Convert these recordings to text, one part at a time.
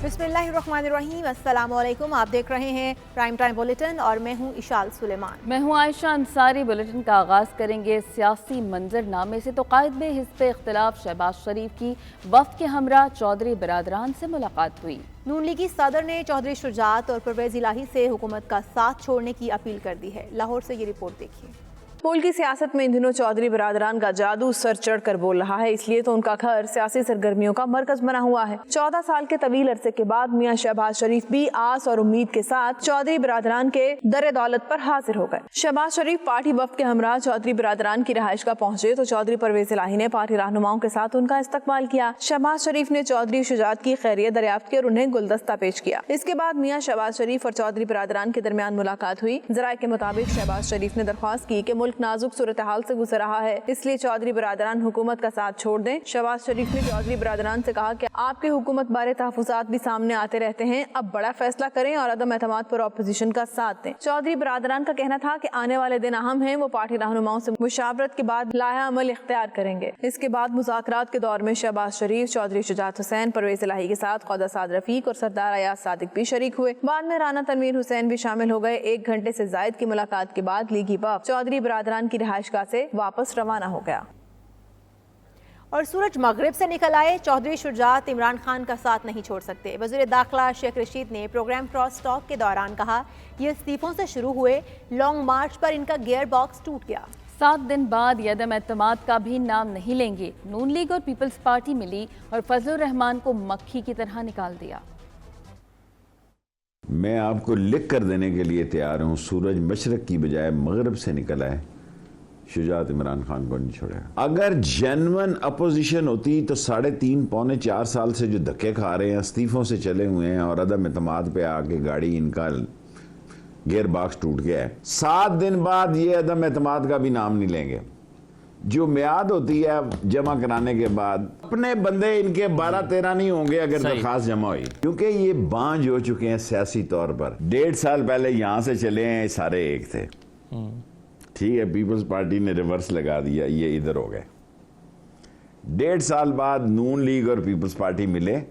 बिस्मिल्लाहिर्रहमानिर्रहीम, अस्सलाम वालेकुम। आप देख रहे हैं प्राइम टाइम बुलेटिन और मैं हूं इशाल सुलेमान। मैं हूं आयशा अंसारी। बुलेटिन का आगाज़ करेंगे सियासी मंजरनामे से। तो कायद हिज़्ब इख्तिलाफ शहबाज शरीफ की वफ़द के हमरा चौधरी बिरादरान से मुलाकात हुई। नून लीगी सदर ने चौधरी शुजात और परवेज़ इलाही से हुकूमत का साथ छोड़ने की अपील कर दी है। लाहौर से ये रिपोर्ट देखिए। मुल्क की सियासत में इन दिनों चौधरी बिरादरान का जादू सर चढ़ कर बोल रहा है, इसलिए तो उनका घर सियासी सरगर्मियों का मरकज बना हुआ है। 14 साल के तवील अरसे के बाद मियां शहबाज शरीफ भी आस और उम्मीद के साथ चौधरी बिरादरान के दर दौलत पर हाजिर हो गए। शहबाज शरीफ पार्टी वफ़द के हमरा चौधरी बिरादरान की रहाइश का पहुंचे तो चौधरी परवेज इलाही ने पार्टी रहनुमाओं के साथ उनका इस्तकबाल किया। शहबाज शरीफ ने चौधरी शुजात की खैरियत दरियाफ्त की और उन्हें गुलदस्ता पेश किया। इसके बाद मियां शहबाज शरीफ और चौधरी बिरादरान के दरमियान मुलाकात हुई। जराये के मुताबिक शहबाज शरीफ ने दरख्वास्त की कि मुल्क नाजुक सूरत हाल से गुजर रहा है, इसलिए चौधरी बिरादरान हुकूमत का साथ छोड़ दें। शहबाज शरीफ ने चौधरी बिरादरान से कहा कि आपके हुकूमत बारे तहफ़्फ़ुज़ात भी सामने आते रहते हैं, अब बड़ा फैसला करें और अदम एतमाद पर अपोजिशन का साथ दें। चौधरी बिरादरान का कहना था कि आने वाले दिन अहम हैं, वो पार्टी रहनुमाओं से मुशावरत के बाद लाया अमल इख्तियार करेंगे। इसके बाद मुज़ाकरात के दौर में शहबाज शरीफ, चौधरी शुजात हुसैन, परवेज इलाही के साथ ख्वाजा साद रफीक और सरदार अयाज सादिक भी शरीक हुए। बाद में राना तनवीर हुसैन भी शामिल हो गए। 1 घंटे से जायद की मुलाकात के बाद लीगी वफ़द चौधरी बिरादरान की रिहाइशगाह से वापस रवाना हो गया। और सूरज मगरिब से निकल आए, चौधरी शुजात इमरान खान का साथ नहीं छोड़ सकते। वज़ीर दाखिला शेख रशीद ने प्रोग्राम क्रॉस टॉक के दौरान कहा, ये इस्तीफों से शुरू हुए लॉन्ग मार्च पर इनका गियर बॉक्स टूट गया। 7 दिन बाद ये अदम एतमाद का भी नाम नहीं लेंगे। नून लीग और पीपल्स पार्टी मिली और फजलुर रहमान को मक्खी की तरह निकाल दिया। मैं आपको लिख कर देने के लिए तैयार हूँ, सूरज मशरक की बजाय मगरब से निकला है, शुजात इमरान खान को नहीं छोड़ेगा। अगर जेन्युइन अपोजिशन होती तो 3.5 पौने 4 साल से जो धक्के खा रहे हैं, इस्तीफों से चले हुए हैं और अदम एतमाद पे आके गाड़ी इनका गियर बॉक्स टूट गया है, 7 दिन बाद ये अदम एतमाद का भी नाम नहीं लेंगे। जो मियाद होती है जमा कराने के बाद, अपने बंदे इनके 12-13 नहीं होंगे अगर दरखास्त जमा हुई, क्योंकि ये बांझ हो चुके हैं सियासी तौर पर। 1.5 साल पहले यहाँ से चले हैं, सारे एक थे, ठीक है, पीपल्स पार्टी ने रिवर्स लगा दिया, ये इधर हो गए। 1.5 साल बाद नून लीग और पीपल्स पार्टी मिले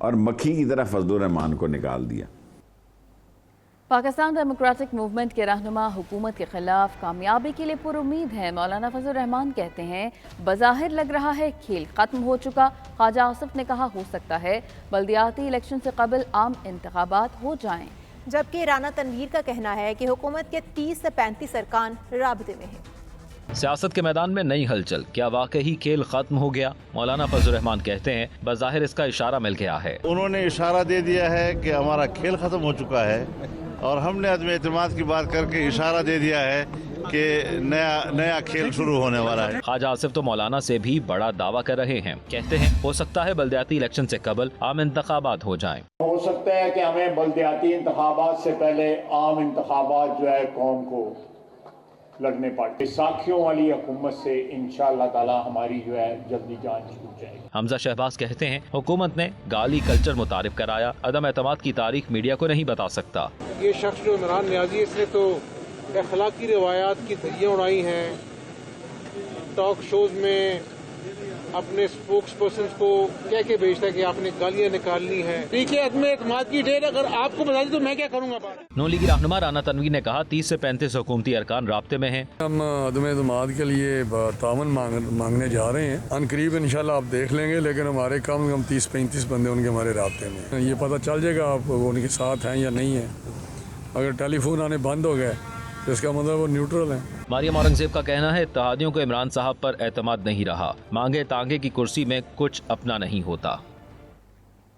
और मक्खी की तरह फजलुर रहमान को निकाल दिया। पाकिस्तान डेमोक्रेटिक मूवमेंट के रहनुमा हुकूमत के खिलाफ कामयाबी के लिए पुरुमीद हैं। मौलाना फजलुर रहमान कहते हैं, बज़ाहिर लग रहा है खेल खत्म हो चुका। ख्वाजा आसिफ ने कहा, हो सकता है बल्दियाती इलेक्शन से कबल आम इंतखाबात हो जाएं। जबकि राना तनवीर का कहना है कि हुकूमत के 30 से 35 अरकान राब्ते में हैं। सियासत के मैदान में नई हलचल, क्या वाकई खेल खत्म हो गया? मौलाना फजलुर रहमान कहते हैं, बज़ाहिर इसका इशारा मिल गया है। उन्होंने इशारा दे दिया है कि हमारा खेल खत्म हो चुका है और हमने अदम एतमाद की बात करके इशारा दे दिया है कि नया खेल शुरू होने वाला है। ख्वाजा आसिफ तो मौलाना से भी बड़ा दावा कर रहे हैं। कहते हैं, हो सकता है बल्दियाती इलेक्शन से कबल आम इंतखाबात हो जाएं। हो सकता है कि हमें बल्दियाती इंतखाबात से पहले आम इंतखाबात जो है कौम को लड़ने पड़े। साखियों वाली हुकूमत से इंशाअल्लाह ताला हमारी जो है जल्दी जान छूट जाएगी। हमजा शहबाज कहते हैं, हुकूमत ने गाली कल्चर मुतारिफ कराया, अदम एतमाद की तारीख मीडिया को नहीं बता सकता। ये शख्स जो इमरान नियाज़ी, इसने तो अखलाकी रिवायात की धज्जियां उड़ाई हैं, टॉक शोज में अपने स्पोक्स पर्सन को कह के भेजता है कि आपने गालियां निकालनी है। ठीक है, अदम एतमाद की डेट अगर आपको बता दी तो मैं क्या करूंगा। नून लीगी रहनुमा राना तनवीर ने कहा, 30 से 35 हुकूमती अरकान राब्ते में हैं। हम अदम एतमाद के लिए तावन मांगने जा रहे हैं। अनकरीब इंशाल्लाह आप देख लेंगे, लेकिन हमारे कम से कम 30-35 बंदे उनके हमारे राब्ते में। ये पता चल जाएगा आप उनके साथ हैं या नहीं है। अगर टेलीफोन आने बंद हो गए तो इसका मतलब वो न्यूट्रल है। मरियम औरंगजेब का कहना है, इत्तेहादियों को इमरान साहब पर एतमाद नहीं रहा, मांगे तांगे की कुर्सी में कुछ अपना नहीं होता।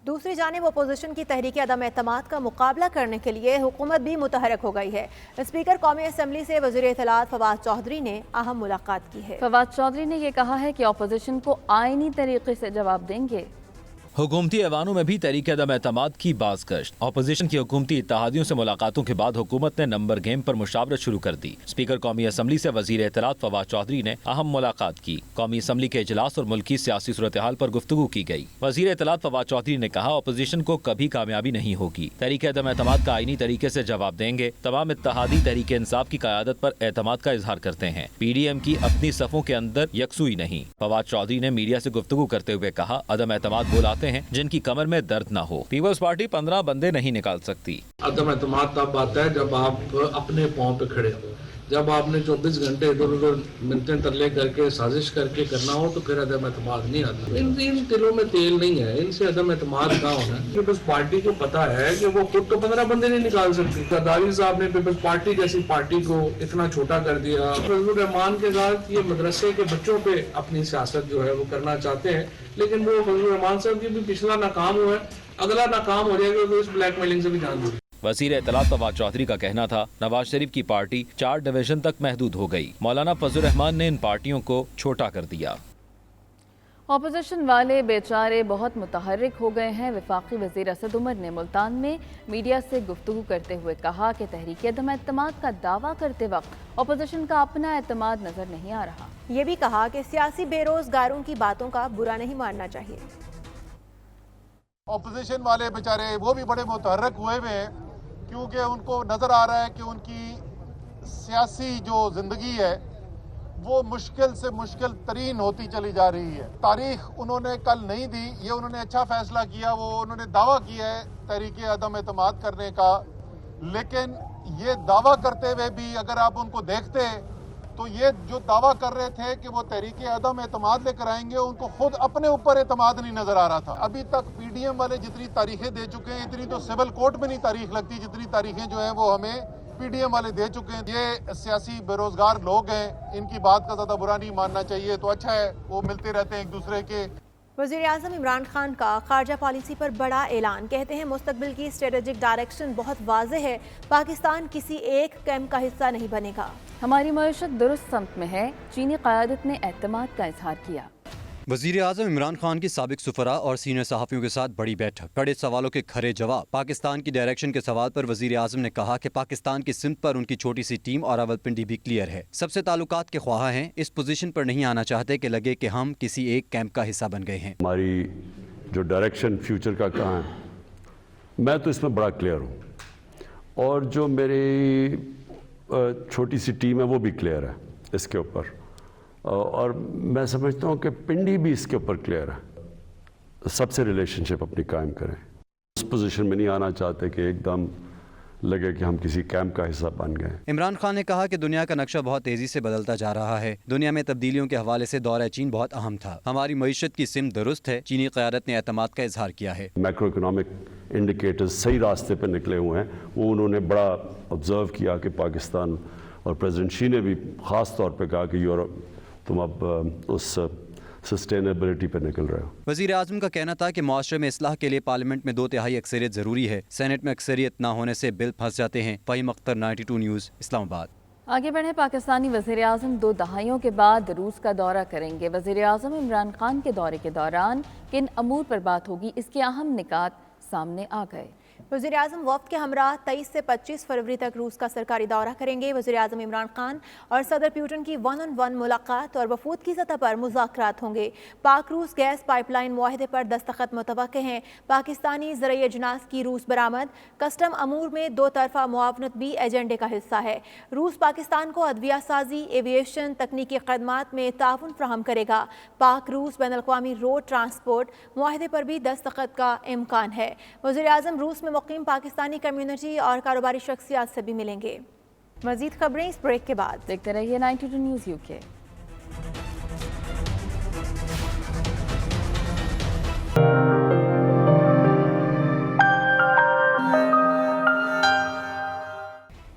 दूसरी जानिब अपोजिशन की तहरीक अदम एतमाद का मुकाबला करने के लिए हुकूमत भी मुतहरक हो गई है। स्पीकर कौमी असम्बली से वज़ीर इत्तलात फवाद चौधरी ने अहम मुलाकात की है। फवाद चौधरी ने यह कहा है कि अपोजिशन को आईनी तरीके से जवाब देंगे। हुकूमती ऐवानों में भी तहरीक अदम एतमाद की बाज़गश्त। अपोजिशन की हुकूमती इत्तेहादियों से मुलाकातों के बाद हुकूमत ने नंबर गेम पर मुशावरत शुरू कर दी। स्पीकर कौमी असम्बली से वज़ीर इत्तलात फवाद चौधरी ने अहम मुलाकात की। कौमी असम्बली के इजलास और मुल्की सियासी सूरत हाल पर गुफ्तगू की गई। वज़ीर इत्तलात फवाद चौधरी ने कहा, अपोजिशन को कभी कामयाबी नहीं होगी, तहरीक अदम एतमाद का आईनी तरीके से जवाब देंगे। तमाम इत्तेहादी तहरीक इंसाफ की क़यादत पर एतमाद का इजहार करते हैं। PDM की अपनी सफ़ों के अंदर यकसुई नहीं। फवाद चौधरी ने मीडिया से गुफ्तगू करते हुए कहा, अदम एतमाद वो लाते चाहते हैं जिनकी कमर में दर्द ना हो। पीपल्स पार्टी 15 बंदे नहीं निकाल सकती। अदम एतमाद तब आता है जब आप अपने पाँव पे खड़े हो, जब आपने 24 घंटे इधर उधर मिलते तरले करके साजिश करके करना हो तो फिर अदम एतमाद नहीं आता। इन दिलों में तेल नहीं है, इनसे अदम एतमाद कहाँ होना है। पीपल्स पार्टी को पता है कि वो खुद तो 15 बंदे नहीं निकाल सकती। जरदारी साहब ने पीपल्स पार्टी जैसी पार्टी को इतना छोटा कर दिया। फजलुर रहमान के साथ ये मदरसे के बच्चों पे अपनी सियासत जो है वो करना चाहते हैं, लेकिन वो फजलुर रहमान साहब की भी पिछला नाकाम हुआ है, अगला नाकाम हो जाएगा तो इस ब्लैकमेलिंग से भी जान दूंगी। वज़ीर इत्तलात फवाद चौधरी का कहना था नवाज शरीफ की पार्टी 4 डिवीजन तक महदूद हो गई। मौलाना फजलुर रहमान ने इन पार्टियों को छोटा कर दिया। अपोजिशन वाले बेचारे बहुत मुतहर्रिक हो गए हैं। वफाकी वज़ीर असद उमर ने मुल्तान में मीडिया से गुफ्तगू करते हुए कहा कि तहरीक अदम एतमाद का दावा करते वक्त अपोजिशन का अपना एतमाद नजर नहीं आ रहा। ये भी कहा कि सियासी बेरोजगारों की बातों का बुरा नहीं मानना चाहिए। अपोजिशन वाले बेचारे वो भी बड़े मुतहर्रिक हुए हैं क्योंकि उनको नजर आ रहा है कि उनकी सियासी जो जिंदगी है वो मुश्किल से मुश्किल तरीन होती चली जा रही है। तारीख उन्होंने कल नहीं दी, ये उन्होंने अच्छा फैसला किया, वो उन्होंने दावा किया है तहरीक अदम एतमाद करने का, लेकिन ये दावा करते हुए भी अगर आप उनको देखते तो ये जो दावा कर रहे थे कि वो तहरीक अदम एतमाद लेकर आएंगे, उनको खुद अपने ऊपर एतमाद नहीं नजर आ रहा था। अभी तक पीडीएम वाले जितनी तारीखें दे चुके हैं, इतनी तो सिविल कोर्ट में नहीं तारीख लगती जितनी तारीखें जो हैं वो हमें पीडीएम वाले दे चुके हैं। ये सियासी बेरोजगार लोग हैं, इनकी बात का ज्यादा बुरा नहीं मानना चाहिए, तो अच्छा है वो मिलते रहते हैं एक दूसरे के। वज़ीर आज़म इमरान खान का खारजा पॉलिसी पर बड़ा ऐलान। कहते हैं मुस्तकबिल की स्ट्रेटेजिक डायरेक्शन बहुत वाज़ेह है, पाकिस्तान किसी एक कैंप का हिस्सा नहीं बनेगा। हमारी मईशत दुरुस्त सम्त में है, चीनी क़यादत ने एतमाद का इजहार किया। वज़ीर आज़म इमरान खान की साबिक सुफरा और सीनियर सहाफ़ियों के साथ बड़ी बैठक, कड़े सवालों के खरे जवाब। पाकिस्तान की डायरेक्शन के सवाल पर वज़ीर आज़म ने कहा कि पाकिस्तान की सिमत पर उनकी छोटी सी टीम और रावलपिंडी भी क्लियर है। सबसे ताल्लुकात के ख्वाह हैं, इस पोजीशन पर नहीं आना चाहते कि लगे कि हम किसी एक कैंप का हिस्सा बन गए हैं। हमारी जो डायरेक्शन फ्यूचर का कहाँ है, मैं तो इसमें बड़ा क्लियर हूँ और जो मेरी छोटी सी टीम है वो भी क्लियर है इसके ऊपर, और मैं समझता हूँ कि पिंडी भी इसके ऊपर क्लियर है। सबसे रिलेशनशिप अपनी कायम करें। उस पोजीशन में नहीं आना चाहते कि एकदम लगे कि हम किसी कैंप का हिस्सा बन गए। इमरान खान ने कहा कि दुनिया का नक्शा बहुत तेजी से बदलता जा रहा है। दुनिया में तब्दीलियों के हवाले से दौर चीन बहुत अहम था। हमारी मईशत की सिम दुरुस्त है। चीनी क़यादत ने एतमाद का इजहार किया है। मैक्रो इकोनॉमिक इंडिकेटर्स सही रास्ते पर निकले हुए हैं, वो उन्होंने बड़ा ऑब्जर्व किया कि पाकिस्तान, और प्रेसिडेंट शी ने भी ख़ास तौर पर कहा कि यूरोप तुम अब उस सस्टेनेबिलिटी पर निकल रहे हो। वज़ीर आज़म का कहना था कि मुआशरे में इस्लाह के लिए पार्लियामेंट में 2/3 अक्सरियत ज़रूरी है। सेनेट में अक्सरियत ना होने से बिल फंस जाते हैं। फ़हीम अख्तर, 92 न्यूज़, इस्लामाबाद। आगे बढ़े। पाकिस्तानी वज़ीर आज़म 2 दहाइयों के बाद रूस का दौरा करेंगे। वज़ीर आज़म इमरान खान के दौरे के दौरान किन अमूर पर बात होगी, इसके अहम निकात सामने आ गए। वज़ीर आज़म वफ़द के हमरा 23 से 25 फरवरी तक रूस का सरकारी दौरा करेंगे। वज़ीर आज़म इमरान खान और सदर पुतिन की 1-on-1 मुलाकात और वफूद की सतह पर मुज़ाकरात होंगे। पाक रूस गैस पाइपलाइन मुआहदे पर दस्तखत मुतवक्के हैं। पाकिस्तानी ज़रई अजनास की रूस बरामद, कस्टम अमूर में 2 तरफ़ा मुआवनत भी एजेंडे का हिस्सा है। रूस पाकिस्तान को अद्विया साजी, एविएशन, तकनीकी खदमात में ताउन फ्राहम करेगा। पाक रूस बैनुल-अक़वामी रोड ट्रांसपोर्ट मुआहदे पर भी दस्तखत का इम्कान है। वज़ीर आज़म रूस में मुक़ीम पाकिस्तानी कम्युनिटी और कारोबारी शख्सियात से भी मिलेंगे। मज़ीद खबरें इस ब्रेक के बाद। देखते रहिए 92 न्यूज़ यूके।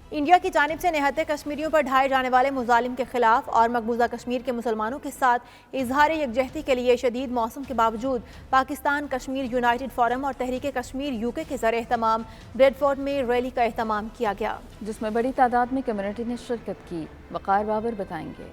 इंडिया की जानिब से निहत्ते कश्मीरियों पर ढाए जाने वाले मुजालिम के खिलाफ और मकबूजा कश्मीर के मुसलमानों के साथ इजहार यकजहती के लिए शदीद मौसम के बावजूद पाकिस्तान कश्मीर यूनाइटेड फोरम और तहरीक कश्मीर यूके के ज़रिए एहतमाम ब्रेडफोर्ड में रैली का एहतमाम किया गया, जिसमें बड़ी तादाद में कम्युनिटी ने शिरकत की। वक़ार बाबर बताएंगे।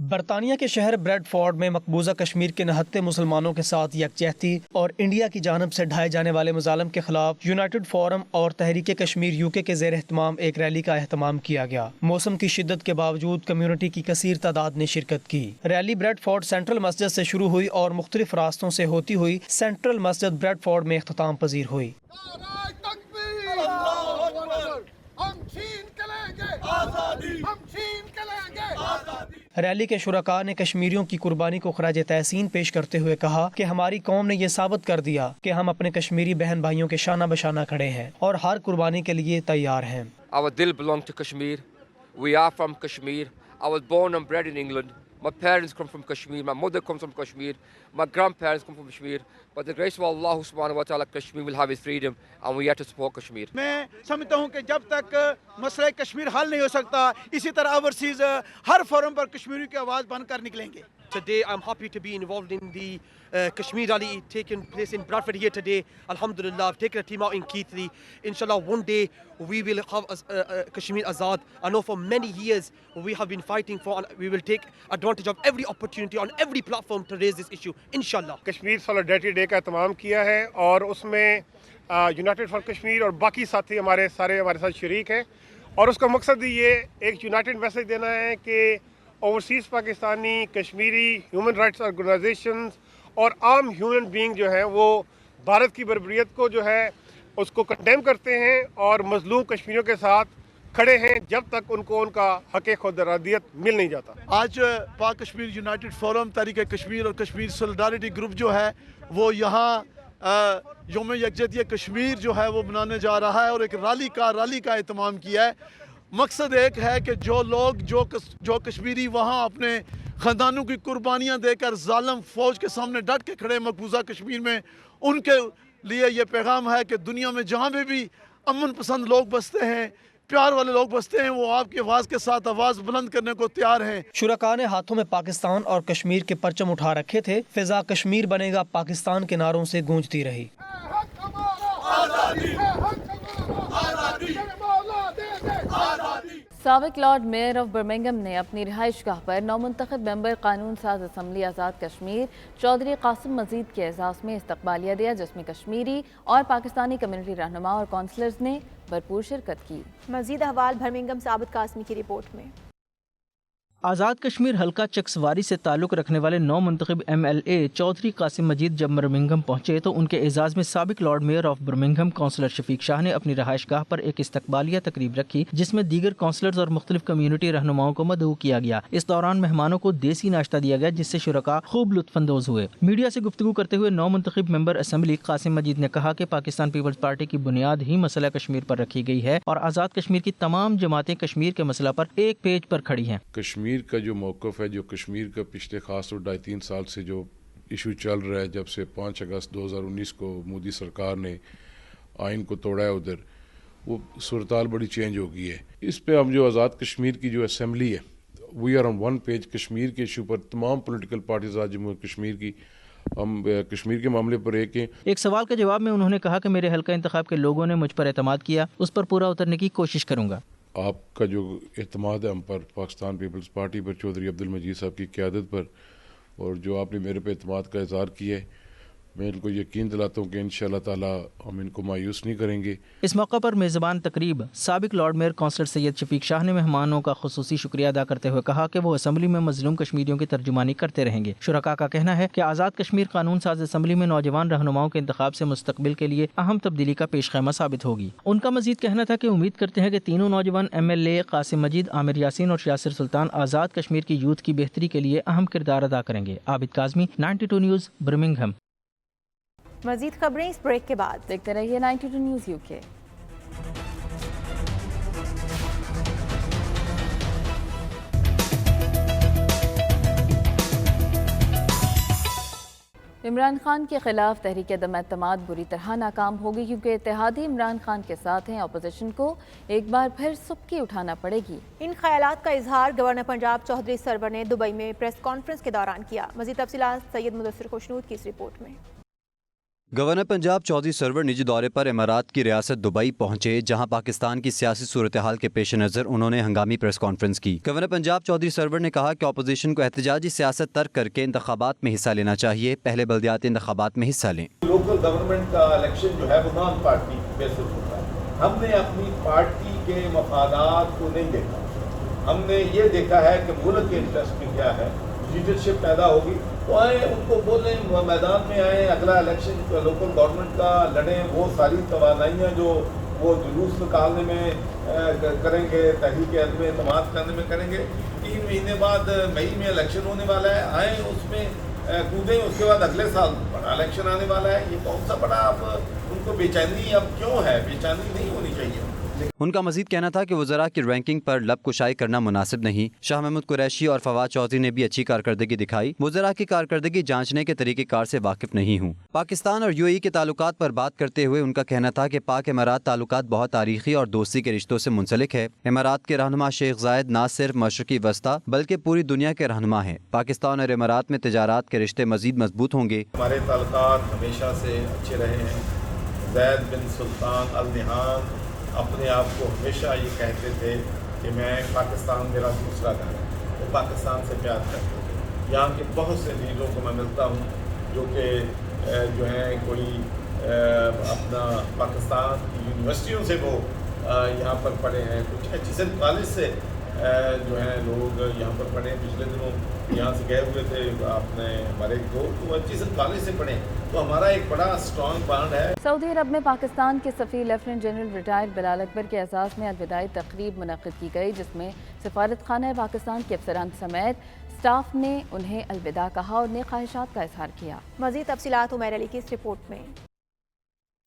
बरतानिया के शहर ब्रेडफोर्ड में मकबूजा कश्मीर के निहत्ते मुसलमानों के साथ यकजहती और इंडिया की जानब से ढाए जाने वाले मुजालिम के खिलाफ यूनाइटेड फोरम और तहरीक कश्मीर यूके के ज़ेर एहतमाम एक रैली का एहतमाम किया गया। मौसम की शिद्दत के बावजूद कम्युनिटी की कसीर तादाद ने शिरकत की। रैली ब्रेडफोर्ड सेंट्रल मस्जिद से शुरू हुई और मुख्तलिफ रास्तों से होती हुई सेंट्रल मस्जिद ब्रेडफोर्ड में इख्तिताम पजीर हुई। ریلی کے شرکاء نے کشمیریوں کی قربانی کو خراج تحسین پیش کرتے ہوئے کہا کہ ہماری قوم نے یہ ثابت کر دیا کہ ہم اپنے کشمیری بہن بھائیوں کے شانہ بشانہ کھڑے ہیں اور ہر قربانی کے لیے تیار ہیں. Our dil belong to Kashmir. We are from Kashmir. I was born and bred in England. My parents come from Kashmir. My mother comes from Kashmir. My grandparents come from Kashmir. But the grace of Allah subhanahu wa ta'ala, Kashmir will have its freedom, and we have to support Kashmir. میں سمجھتا ہوں کہ جب تک مسئلہ کشمیر حل نہیں ہو سکتا اسی طرح اوورسیز ہر فورم پر کشمیریوں کی آواز بن کر نکلیں گے. Today I'm happy to be involved in the Kashmir rally taking place in Bradford here today. Alhamdulillah, I've taken a team out in Keithley. Inshallah, one day we will have Kashmir Azad. I know for many years we have been fighting for, and we will take advantage of every opportunity on every platform to raise this issue. Inshallah. Kashmir solidarity day کا اہتمام کیا ہے اور اس میں United for Kashmir اور باقی ساتھی ہمارے ساتھ شریک ہیں اور اس کا مقصد یہ ایک یونائٹڈ میسج دینا ہے کہ overseas Pakistani Kashmiri human rights organisations اور عام ہیومن بینگ جو ہیں وہ بھارت کی بربریت کو جو ہے اس کو کنڈیم کرتے ہیں اور مظلوم کشمیریوں کے ساتھ کھڑے ہیں جب تک ان کو ان کا حق خود ارادیت مل نہیں جاتا. آج پاک کشمیر یونائٹڈ فورم تحریک کشمیر اور کشمیر سولیڈریٹی گروپ جو ہے وہ یہاں یوم یکجہتی کشمیر جو ہے وہ منانے جا رہا ہے اور ایک رالی کا اہتمام کیا ہے. مقصد ایک ہے کہ جو لوگ جو کشمیری وہاں اپنے خاندانوں کی قربانیاں دے کر ظالم فوج کے سامنے ڈٹ کے کھڑے مقبوضہ کشمیر میں، ان کے لیے یہ پیغام ہے کہ دنیا میں جہاں بھی امن پسند لوگ بستے ہیں، پیار والے لوگ بستے ہیں، وہ آپ کی آواز کے ساتھ آواز بلند کرنے کو تیار ہیں. شرکاء نے ہاتھوں میں پاکستان اور کشمیر کے پرچم اٹھا رکھے تھے. فضا کشمیر بنے گا پاکستان کے نعروں سے گونجتی رہی. سابق لارڈ میئر آف برمنگھم نے اپنی رہائش گاہ پر نومنتخب ممبر قانون ساز اسمبلی آزاد کشمیر چودھری قاسم مجید کے اعزاز میں استقبالیہ دیا، جس میں کشمیری اور پاکستانی کمیونٹی رہنما اور کونسلرز نے بھرپور شرکت کی. مزید احوال برمنگھم سے عابد قاسمی کی رپورٹ میں. آزاد کشمیر حلقہ چکسواری سے تعلق رکھنے والے نو منتخب M L A Chaudhry Qasim Majeed جب برمنگھم پہنچے تو ان کے اعزاز میں سابق lord mayor of Birmingham councillor Shafiq Shah نے اپنی رہائش گاہ پر ایک استقبالیہ تقریب رکھی، جس میں دیگر کونسلرز اور مختلف کمیونٹی رہنماؤں کو مدعو کیا گیا. اس دوران مہمانوں کو دیسی ناشتہ دیا گیا، جس سے شرکاء خوب لطف اندوز ہوئے. میڈیا سے گفتگو کرتے ہوئے نو منتخب ممبر اسمبلی قاسم مجید نے کہا کہ پاکستان پیپلز پارٹی کی بنیاد ہی مسئلہ کشمیر پر رکھی گئی ہے اور آزاد کشمیر کی تمام جماعتیں کشمیر کے مسئلہ پر ایک پیج پر کھڑی ہیں. کشمیر کا جو موقف ہے، جو کشمیر کا پچھلے خاص طور 2.5-3 سال سے جو ایشو چل رہا ہے، جب سے 5 اگست 2019 کو مودی سرکار نے آئین کو توڑا ہے ادھر، وہ صورتحال بڑی چینج ہو گئی ہے. اس پہ ہم جو آزاد کشمیر کی جو اسمبلی ہے، we are on one page. Kashmir کے ایشو پر تمام پولیٹیکل پارٹیز آج جمہوریہ کشمیر کی ہم کشمیر کے معاملے پر ایک ہیں. ایک سوال کے جواب میں انہوں نے کہا کہ میرے حلقہ انتخاب کے لوگوں نے مجھ پر اعتماد کیا، اس پر پورا اترنے کی کوشش کروں گا. آپ کا جو اعتماد ہے ہم پر، پاکستان پیپلز پارٹی پر، چودھری عبدالمجید صاحب کی قیادت پر، اور جو آپ نے میرے پہ اعتماد کا اظہار کیا ہے، میں ان کو یقین دلاتا ہوں کہ انشاءاللہ تعالی ہم ان کو مایوس نہیں کریں گے. اس موقع پر میزبان تقریب سابق لارڈ میئر کونسلر سید شفیق شاہ نے مہمانوں کا خصوصی شکریہ ادا کرتے ہوئے کہا کہ وہ اسمبلی میں مظلوم کشمیریوں کی ترجمانی کرتے رہیں گے. شرکاء کا کہنا ہے کہ آزاد کشمیر قانون ساز اسمبلی میں نوجوان رہنماؤں کے انتخاب سے مستقبل کے لیے اہم تبدیلی کا پیش خیمہ ثابت ہوگی. ان کا مزید کہنا تھا کہ امید کرتے ہیں کہ تینوں نوجوان ایم ایل اے قاسم مجید، عامر یاسین اور یاسر سلطان آزاد کشمیر کی یوتھ کی بہتری کے لیے اہم کردار ادا کریں گے. عابد قاسمی، 92 نیوز، برمنگھم. مزید خبریں اس بریک کے بعد. دیکھتے رہیے 92 نیوز یو کے. عمران خان کے خلاف تحریک عدم اعتماد بری طرح ناکام ہوگی، کیونکہ اتحادی عمران خان کے ساتھ ہیں. اپوزیشن کو ایک بار پھر سبکی اٹھانا پڑے گی. ان خیالات کا اظہار گورنر پنجاب چودھری سرور نے دبئی میں پریس کانفرنس کے دوران کیا. مزید تفصیلات سید مدثر خوشنود کی اس رپورٹ میں. گورنر پنجاب چودھری سرور نجی دورے پر امارات کی ریاست دبئی پہنچے، جہاں پاکستان کی سیاسی صورتحال کے پیش نظر انہوں نے ہنگامی پریس کانفرنس کی. گورنر پنجاب چودھری سرور نے کہا کہ اپوزیشن کو احتجاجی سیاست ترک کر کے انتخابات میں حصہ لینا چاہیے. پہلے بلدیاتی انتخابات میں حصہ لیں. لوکل گورنمنٹ کا الیکشن جو ہے وہ نان پارٹی بیسس ہوتا ہے. ہم نے اپنی پارٹی کے مفادات کو نہیں دیکھا، ہم نے یہ دیکھا ہے کہ ملک کے انٹرسٹ میں کیا ہے. لیڈرشپ پیدا ہوگی تو آئیں، ان کو بولیں، میدان میں آئیں، اگلا الیکشن لوکل گورنمنٹ کا لڑیں. وہ ساری توانائیاں جو وہ جلوس نکالنے میں کریں گے، تحریک عدم اعتماد کرنے میں کریں گے. 3 مہینے بعد مئی میں الیکشن ہونے والا ہے، آئیں اس میں کودیں، اس کے بعد اگلے سال بڑا الیکشن آنے والا ہے. یہ کون سا بڑا اب ان کو بے چینی اب کیوں ہے؟ بے چینی نہیں ہونی چاہیے. ان کا مزید کہنا تھا کہ وزراء کی رینکنگ پر لب کشائی کرنا مناسب نہیں. شاہ محمود قریشی اور فواد چودھری نے بھی اچھی کارکردگی دکھائی. وزراء کی کارکردگی جانچنے کے طریقہ کار سے واقف نہیں ہوں. پاکستان اور UAE کے تعلقات پر بات کرتے ہوئے ان کا کہنا تھا کہ پاک امارات تعلقات بہت تاریخی اور دوستی کے رشتوں سے منسلک ہے. امارات کے رہنما شیخ زاید نہ صرف مشرقی وسطی بلکہ پوری دنیا کے رہنما ہیں. پاکستان اور امارات میں تجارت کے رشتے مزید مضبوط ہوں گے. ہمارے تعلقات ہمیشہ سے اچھے رہے ہیں. زید بن سلطان ال نہیان اپنے آپ کو ہمیشہ یہ کہتے تھے کہ میں پاکستان میرا دوسرا گھر ہے. وہ پاکستان سے پیار کرتے تھے. یہاں کے بہت سے لیڈروں کو میں ملتا ہوں جو کہ جو ہیں کوئی اپنا پاکستان کی یونیورسٹیوں سے وہ یہاں پر پڑھے ہیں. کچھ ایچ کالج سے جو ہیں لوگ یہاں پر پڑھے. پچھلے دنوں یہاں سے گئے ہوئے تھے اپنے ہمارے ایک دوست وہ ایچ کالج سے پڑھے. تو ہمارا ایک بڑا اسٹرانگ بانڈ ہے. سعودی عرب میں پاکستان کے سفیر لیفٹیننٹ جنرل ریٹائرڈ بلال اکبر کے اعزاز میں الوداعی تقریب منعقد کی گئی، جس میں سفارت خانہ پاکستان کے افسران سمیت سٹاف نے انہیں الوداع کہا اور نیک خواہشات کا اظہار کیا. مزید تفصیلات عمیر علی کی اس رپورٹ میں.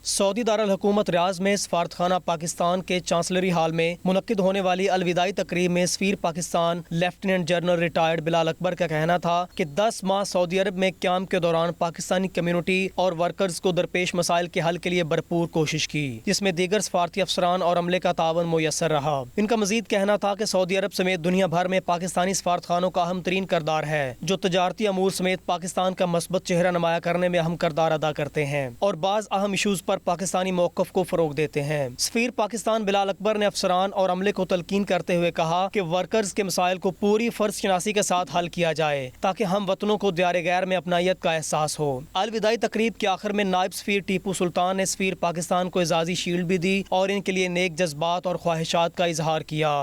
سعودی دارالحکومت ریاض میں سفارت خانہ پاکستان کے چانسلری ہال میں منعقد ہونے والی الوداعی تقریب میں سفیر پاکستان لیفٹیننٹ جنرل ریٹائرڈ بلال اکبر کا کہنا تھا کہ 10 ماہ سعودی عرب میں قیام کے دوران پاکستانی کمیونٹی اور ورکرز کو درپیش مسائل کے حل کے لیے بھرپور کوشش کی، جس میں دیگر سفارتی افسران اور عملے کا تعاون میسر رہا. ان کا مزید کہنا تھا کہ سعودی عرب سمیت دنیا بھر میں پاکستانی سفارت خانوں کا اہم ترین کردار ہے، جو تجارتی امور سمیت پاکستان کا مثبت چہرہ نمایاں کرنے میں اہم کردار ادا کرتے ہیں اور بعض اہم ایشوز پر پاکستانی موقف کو فروغ دیتے ہیں. سفیر پاکستان بلال اکبر نے افسران اور عملے کو تلقین کرتے ہوئے کہا کہ ورکرز کے مسائل کو پوری فرض شناسی کے ساتھ حل کیا جائے تاکہ ہم وطنوں کو دیار غیر میں اپنائیت کا احساس ہو. الوداعی تقریب کے آخر میں نائب سفیر ٹیپو سلطان نے سفیر پاکستان کو اعزازی شیلڈ بھی دی اور ان کے لیے نیک جذبات اور خواہشات کا اظہار کیا.